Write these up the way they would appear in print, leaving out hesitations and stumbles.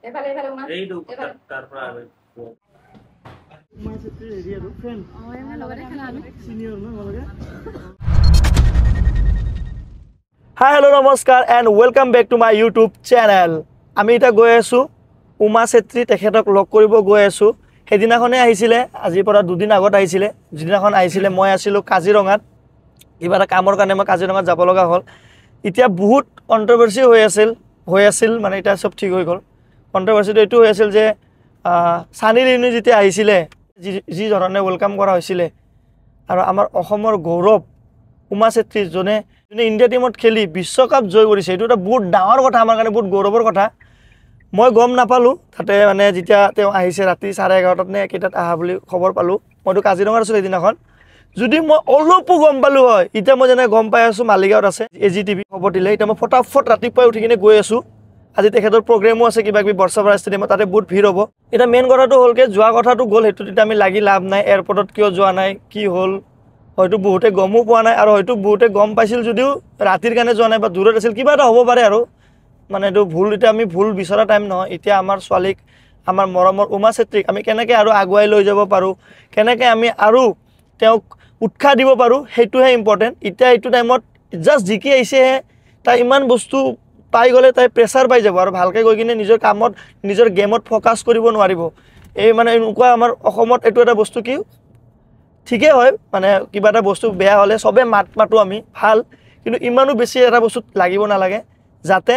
এফালে এফালে উমা এইটো তাৰ পৰা আৰু উমা চেত্ৰী হেৰি আৰু ফ্ৰেণ্ড আমাৰ লগতে খেলা আমি চিনিয়ৰ ন লগতে হাই হেল্ল' নমস্কাৰ and welcome back to my YouTube channel আমি এতিয়া গৈ আছোঁ উমা চেত্ৰী তেখেতক লগ কৰিব গৈ আছোঁ সেইদিনাখনে আহিছিলে আজিৰ পৰা দুদিন আগত আহিছিলে যিদিনাখন আহিছিলে মই আছিলোঁ কাজিৰঙাত কিবা এটা কামৰ কাৰণে মই কাজিৰঙাত যাব লগা হ'ল এতিয়া বহুত কণ্ট্ৰভাৰ্চি হৈ আছিল মানে এতিয়া চব ঠিক হৈ গ'ল কণ্ট্ৰভাৰ্চিটো এইটো হৈ আছিল যে সানি লিঅ'নি যেতিয়া আহিছিলে যি ধৰণে ৱেলকাম কৰা হৈছিলে আৰু আমাৰ অসমৰ গৌৰৱ উমা চেত্ৰী যোনে ইণ্ডিয়া টিমত খেলি বিশ্বকাপ জয় কৰিছে এইটো এটা বহুত ডাঙৰ কথা আমাৰ কাৰণে বহুত গৌৰৱৰ কথা মই গম নাপালোঁ তাতে মানে যেতিয়া তেওঁ আহিছে ৰাতি 11:30 নে কেইটাত আহা বুলি খবৰ পালোঁ মইতো কাজিৰঙাত আছিলোঁ সেইদিনাখন যদি মই অলপো গম পালোঁ হয় এতিয়া মই যেনে গম পাই আছোঁ মালিগাঁৱত আছে AGTV খবৰ দিলে এতিয়া মই ফটাফট ৰাতিপুৱাই উঠি কিনে গৈ আছোঁ আজি তেখেতৰ প্ৰগ্ৰেমো আছে কিবা কিবি বৰ্ষাপাৰা ষ্টেডিয়ামত তাতে বহুত ভিৰ হ'ব এতিয়া মেইন কথাটো হ'ল কি যোৱা কথাটো গ'ল সেইটো তেতিয়া আমি লাগি লাভ নাই এয়াৰপৰ্টত কিয় যোৱা নাই কি হ'ল হয়তো বহুতে গমো পোৱা নাই আৰু হয়তো বহুতে গম পাইছিল যদিও ৰাতিৰ কাৰণে যোৱা নাই বা দূৰত আছিল কিবা এটা হ'ব পাৰে আৰু মানে এইটো ভুল এতিয়া আমি ভুল বিচৰা টাইম নহয় এতিয়া আমাৰ ছোৱালীক আমাৰ মৰমৰ উমা চেত্ৰীক আমি কেনেকৈ আৰু আগুৱাই লৈ যাব পাৰোঁ কেনেকৈ আমি আৰু তেওঁক উৎসাহ দিব পাৰোঁ সেইটোহে ইম্পৰ্টেণ্ট এতিয়া এইটো টাইমত জাষ্ট জিকি আহিছেহে তাই ইমান বস্তু পাই গ'লে তাই প্ৰেছাৰ পাই যাব আৰু ভালকৈ গৈ কিনে নিজৰ কামত নিজৰ গেমত ফ'কাছ কৰিব নোৱাৰিব এই মানে এনেকুৱা আমাৰ অসমত এইটো এটা বস্তু কি ঠিকেই হয় মানে কিবা এটা বস্তু বেয়া হ'লে চবেই মাতো আমি ভাল কিন্তু ইমানো বেছি এটা বস্তুত লাগিব নালাগে যাতে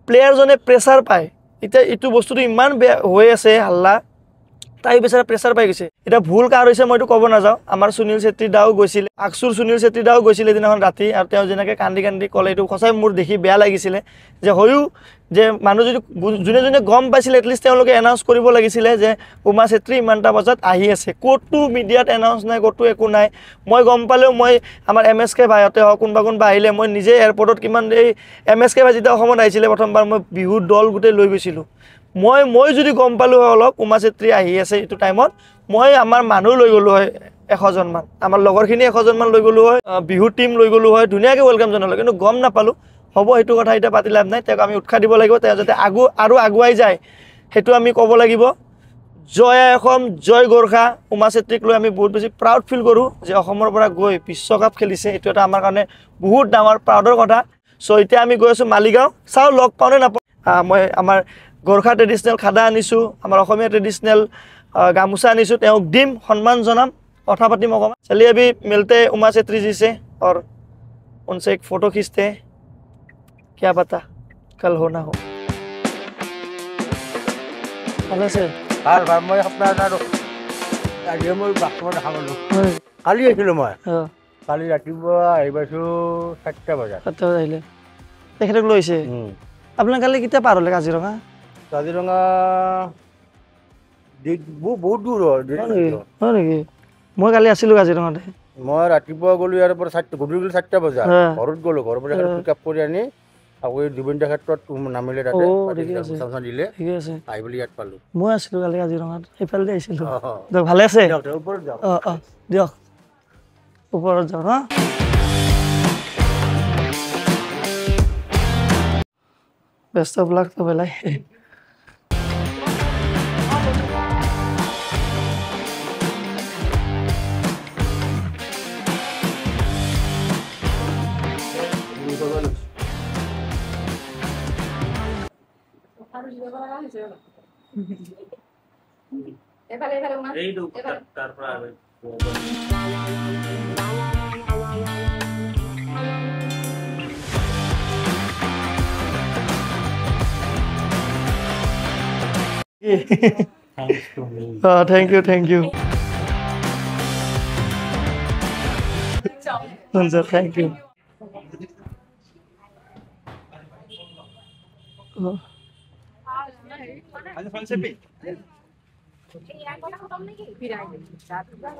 প্লেয়াৰজনে প্ৰেছাৰ পায় এতিয়া এইটো বস্তুটো ইমান বেয়া হৈ আছে হাল্লা তাই বেচাৰা প্ৰেছাৰ পাই গৈছে এতিয়া ভুল কাৰ হৈছে মইতো ক'ব নাযাওঁ আমাৰ সুনীল চেত্ৰী দাও গৈছিলে আকচুৰ সুনীল চেত্ৰী দাও গৈছিলে দিনাখন ৰাতি আৰু তেওঁ যেনেকৈ কান্দি কান্দি ক'লে এইটো সঁচাই মোৰ দেখি বেয়া লাগিছিলে যে হয়ো যে মানুহ যদি যোনে যোনে গম পাইছিলে এটলিষ্ট তেওঁলোকে এনাউন্স কৰিব লাগিছিলে যে উমা চেত্ৰী ইমানটা বজাত আহি আছে ক'তো মিডিয়াত এনাউন্স নাই ক'তো একো নাই মই গম পালেও মই আমাৰ MSK ভাইহঁতে হওক কোনোবা আহিলে মই নিজে এয়াৰপৰ্টত কিমান এই MSK ভাই যেতিয়া অসমত আহিছিলে প্ৰথমবাৰ মই বিহুৰ দল গোটেই লৈ গৈছিলোঁ মই যদি গম পালোঁ হয় অলপ উমা চেত্ৰী আহি আছে এইটো টাইমত মই আমাৰ মানুহ লৈ গ'লোঁ হয় 100জন মান আমাৰ লগৰখিনি 100জন মান লৈ গ'লোঁ হয় বিহু টীম লৈ গ'লোঁ হয় ধুনীয়াকৈ ৱেলকাম জনালোঁ কিন্তু গম নাপালোঁ হ'ব সেইটো কথা এতিয়া পাতি লাভ নাই তেওঁক আমি উৎসাহ দিব লাগিব তেওঁ যাতে আৰু আগুৱাই যায় সেইটো আমি ক'ব লাগিব জয় অসম জয় গোৰ্খা উমা চেত্ৰীক লৈ আমি বহুত বেছি প্ৰাউড ফিল কৰোঁ যে অসমৰ পৰা গৈ বিশ্বকাপ খেলিছে এইটো এটা আমাৰ কাৰণে বহুত ডাঙৰ প্ৰাউডৰ কথা চ' এতিয়া আমি গৈ আছোঁ মালিগাঁও চাওঁ লগ পাওঁ নে নাপাওঁ মই আমাৰ গোৰ্খা ট্ৰেডিশ্যনেল খাদা আনিছোঁ আমাৰ অসমীয়া ট্ৰেডিশ্যনেল গামোচা আনিছোঁ তেওঁক দিম সন্মান জনাম কথা পাতিম অকণমান চলি আবি মিলতে উমা চেত্ৰী जी से और उनसे एक फ़ोटो खींचते हैं क्या पता कल हो ना हो ভালে আছে ভাল ভাল মই আপোনাৰ আজি মই বাছখন দেখা পালোঁ কালি আহিছিলোঁ মই কালি ৰাতিপুৱা আহি পাইছোঁ 7টা বজাত আহিলে তেখেতক লৈছে আপোনাৰ কালি কেতিয়া পাৰ হ'লে কাজিৰঙা বহুত দূৰ হয় নেকি মই কালি আছিলোঁ কাজিৰঙাতে মই ৰাতিপুৱা গ'লোঁ ইয়াৰ পৰা গধূলি 7টা বজাত ঘৰত গ'লোঁ ঘৰৰ পৰা পিক আপ কৰি আনি আকৌ এই জুবিন ক্ষেত্ৰত নামিলে তাতে দিলে আহি বুলি ইয়াত পালোঁ মই আছিলোঁ কালি কাজিৰঙাত সেইফালে আহিছিলোঁ দিয়ক ভালে আছে ওপৰত যাওঁ দিয়ক ওপৰত যাওঁ ন বেষ্ট অফ লাক তো বেলাই এফালে এফালে উমা এইটো তাৰ পৰা আৰু thank you thank you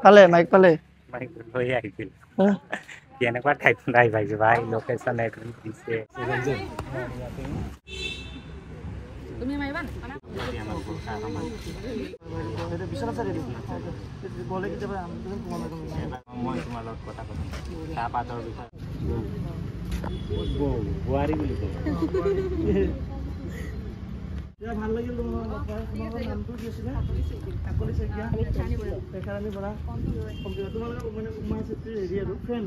পালে মাইক পালে লৈ আহিছিল কেনেকুৱা ঠাইত নাই পাইছোঁ ভাই লোকেশ্যন দিছে তুমি মাৰিবা মই তোমাৰ লগত কথা পাতিম চাহপাতৰ বিষয়ে বোৱাৰী বুলি কয় ভাল লাগিল তোমাৰ নামটো কি আছিলে কাকলি শইকীয়া দেখাৰাণী পৰা কম্পিউটাৰ তোমালোকে মানে উমা চেত্ৰী হেৰি আৰু ফ্ৰেণ্ড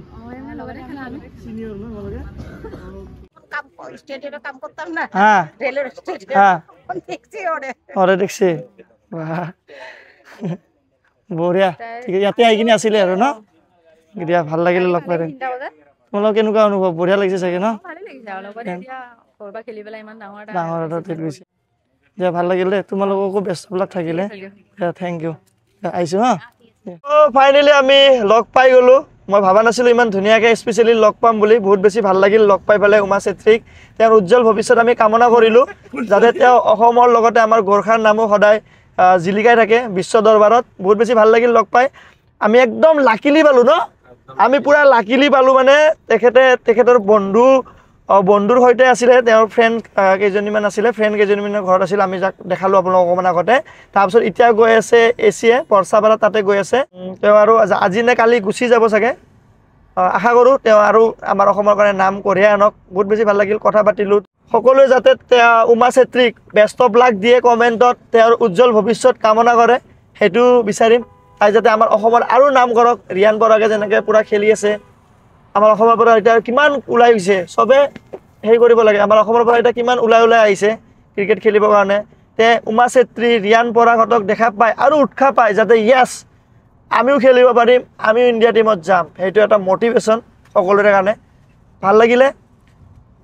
লগতে খেলা আমি চিনিয়ৰ ন তোমালোকে কাম স্টেডিয়ামে কাম করতাম না হ্যাঁ রেলের হ্যাঁ স্টেডিয়াম দেখছি অরে দেখছি বাহ বঢ়িয়া ঠিক আছে ইয়াতে আহি কিনে আছিলে আৰু ন এতিয়া ভাল লাগিলে লগ পাই তোমালোকৰ কেনেকুৱা অনুভৱ বঢ়িয়া লাগিছে চাগে ন ভালে লাগিছে আৰু লগতে এতিয়া কৰবা খেলি পেলাই ইমান ডাঙৰ এটা ট্ৰিট গৈছে দিয়া ভাল লাগিল দেই তোমালোককো ব্যস্তবিলাক থাকিলে থেংক ইউ আহিছোঁ হা ফাইনেলি আমি লগ পাই গ'লোঁ মই ভাবা নাছিলোঁ ইমান ধুনীয়াকৈ স্পেচিয়েলি লগ পাম বুলি বহুত বেছি ভাল লাগিল লগ পাই পেলাই উমা চেত্ৰীক তেওঁৰ উজ্জ্বল ভৱিষ্যত আমি কামনা কৰিলোঁ যাতে তেওঁ অসমৰ লগতে আমাৰ গোৰ্খাৰ নামো সদায় জিলিকাই থাকে বিশ্ব দৰবাৰত বহুত বেছি ভাল লাগিল লগ পাই আমি একদম লাকিলি পালোঁ ন আমি পুৰা লাকিলি পালোঁ মানে তেখেতৰ বন্ধুৰ সৈতে আছিলে তেওঁৰ ফ্ৰেণ্ড কেইজনীমান আছিলে ফ্ৰেণ্ড কেইজনীমানৰ ঘৰত আছিল আমি যাক দেখালোঁ আপোনালোকক অকণমান আগতে তাৰপিছত এতিয়া গৈ আছে এচিয়ে পৰচাপাৰা তাতে গৈ আছে তেওঁ আৰু আজি নে কালি গুচি যাব চাগে আশা কৰোঁ তেওঁ আৰু আমাৰ অসমৰ কাৰণে নাম কঢ়িয়াই আনক বহুত বেছি ভাল লাগিল কথা পাতিলোঁ সকলোৱে যাতে উমা চেত্ৰীক বেষ্ট অফ লাক দিয়ে কমেণ্টত তেওঁৰ উজ্জ্বল ভৱিষ্যত কামনা কৰে সেইটো বিচাৰিম তাই যাতে আমাৰ অসমৰ আৰু নাম কৰক ৰিয়ান পৰাগে যেনেকৈ পূৰা খেলি আছে আমাৰ অসমৰ পৰা এতিয়া কিমান ওলাই গৈছে চবে হেৰি কৰিব লাগে আমাৰ অসমৰ পৰা এতিয়া কিমান ওলাই আহিছে ক্ৰিকেট খেলিবৰ কাৰণে তে উমা চেত্ৰী ৰিয়ান পৰাগহঁতক দেখা পায় আৰু উৎসাহ পায় যাতে য়েছ আমিও খেলিব পাৰিম আমিও ইণ্ডিয়া টীমত যাম সেইটো এটা মটিভেশ্যন সকলোৰে কাৰণে ভাল লাগিলে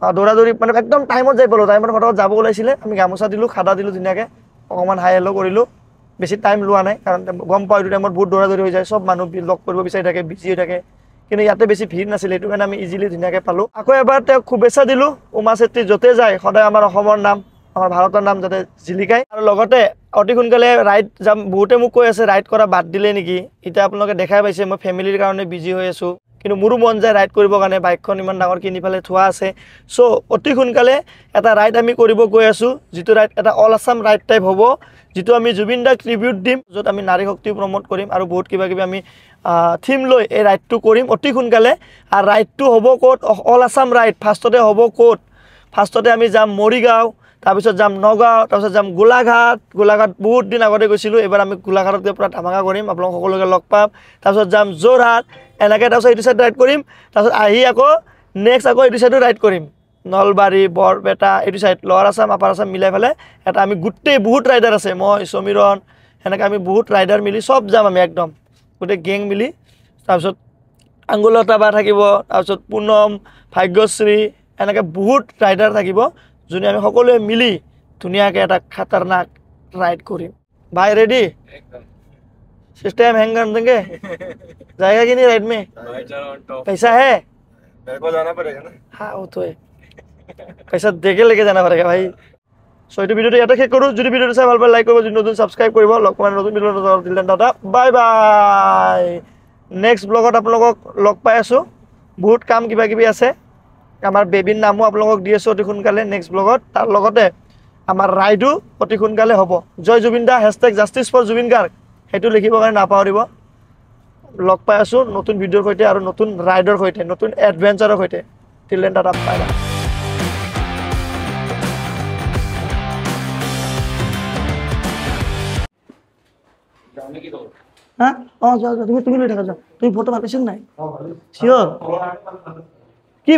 দৌৰা মানে একদম টাইমত যাই পালোঁ টাইমত ফটকত যাব ওলাইছিলে আমি গামোচা দিলোঁ খাদা দিলোঁ ধুনীয়াকৈ অকণমান হাই হেল্ল' কৰিলোঁ বেছি টাইম লোৱা নাই কাৰণ গম পাওঁ এইটো টাইমত বহুত দৌৰা হৈ যায় চব মানুহ লগ কৰিব বিচাৰি থাকে বিজি হৈ থাকে কিন্তু ইয়াতে বেছি ভিৰ নাছিলে সেইটো কাৰণে আমি ইজিলি ধুনীয়াকৈ পালোঁ আকৌ এবাৰ তেওঁক শুভেচ্ছা দিলোঁ উমা চেত্ৰী য'তে যায় সদায় আমাৰ অসমৰ নাম আমাৰ ভাৰতৰ নাম যাতে জিলিকায় আৰু লগতে অতি সোনকালে ৰাইড যাম বহুতে মোক কৈ আছে ৰাইড কৰা বাদ দিলে নেকি এতিয়া আপোনালোকে দেখাই পাইছে মই ফেমিলিৰ কাৰণে বিজি হৈ আছোঁ কিন্তু মোৰো মন যায় ৰাইড কৰিবৰ কাৰণে বাইকখন ইমান ডাঙৰ কিনি পেলাই থোৱা আছে চ' অতি সোনকালে এটা ৰাইড আমি কৰিব গৈ আছোঁ যিটো ৰাইড এটা অল আছাম ৰাইড টাইপ হ'ব যিটো আমি জুবিন দাক ট্ৰিবিউট দিম য'ত আমি নাৰী শক্তি প্ৰমোট কৰিম আৰু বহুত কিবা কিবি আমি থিম লৈ এই ৰাইডটো কৰিম অতি সোনকালে আৰু ৰাইডটো হ'ব ক'ত অল আছাম ৰাইড ফাৰ্ষ্টতে হ'ব ক'ত ফাৰ্ষ্টতে আমি যাম মৰিগাঁও তাৰপিছত যাম নগাঁও তাৰপিছত যাম গোলাঘাট বহুত দিন আগতে গৈছিলোঁ এইবাৰ আমি গোলাঘাটত গৈ পূৰা ধামাকা কৰিম আপোনালোক সকলোকে লগ পাম তাৰপিছত যাম যোৰহাট এনেকৈ তাৰপিছত এইটো চাইড ৰাইড কৰিম তাৰপিছত আহি আকৌ নেক্সট আকৌ এইটো চাইডো ৰাইড কৰিম নলবাৰী বৰপেটা এইটো side lower Assam upper Assam মিলাই পেলাই এটা আমি গোটেই বহুত ৰাইডাৰ আছে মই সমীৰণ সেনেকৈ আমি বহুত ৰাইডাৰ মিলি চব যাম আমি একদম গোটেই গেং মিলি তাৰপিছত আংগুলতা বা থাকিব তাৰপিছত পুনম ভাগ্যশ্ৰী এনেকৈ বহুত ৰাইডাৰ থাকিব যোনে আমি সকলোৱে মিলি ধুনীয়াকৈ এটা খাতাৰনাক राइड करीम भाई रेडी सिस्टम हैंग कर देंगे जाएगा कि नहीं राइड में पैसा है मेरे को जाना पड़ेगा ना हाँ वो तो है पैसा देके लेके जाना पड़ेगा भाई सो ये भिडिओ ইয়াতে শেষ কৰোঁ যদি ভিডিওটো চাই ভাল পায় লাইক কৰিব যদি নতুন সাবস্ক্ৰাইব কৰিব লগ পাম নতুন ভিডিঅ'ত দিলে দাদা বাই বাই নেক্সট ব্লগত আপোনালোকক লগ পাই আছোঁ বহুত কাম কিবা কিবি আছে আমাৰ বেবিৰ নামো আপোনালোকক দি আছোঁ অতি সোনকালে নেক্সট ব্লগত তাৰ লগতে আমাৰ ৰাইডো অতি সোনকালে হ'ব জয় জুবিন দা #justice4Jubin Garg সেইটো লিখিবৰ কাৰণে নাপাহৰিব লগ পাই আছোঁ নতুন ভিডিঅ'ৰ সৈতে আৰু নতুন ৰাইডৰ সৈতে নতুন এডভেঞ্চাৰৰ সৈতে till then tata bye bye हाँ तुम्हें ले जाओ तुम फोटो पाती नहीं श्योर की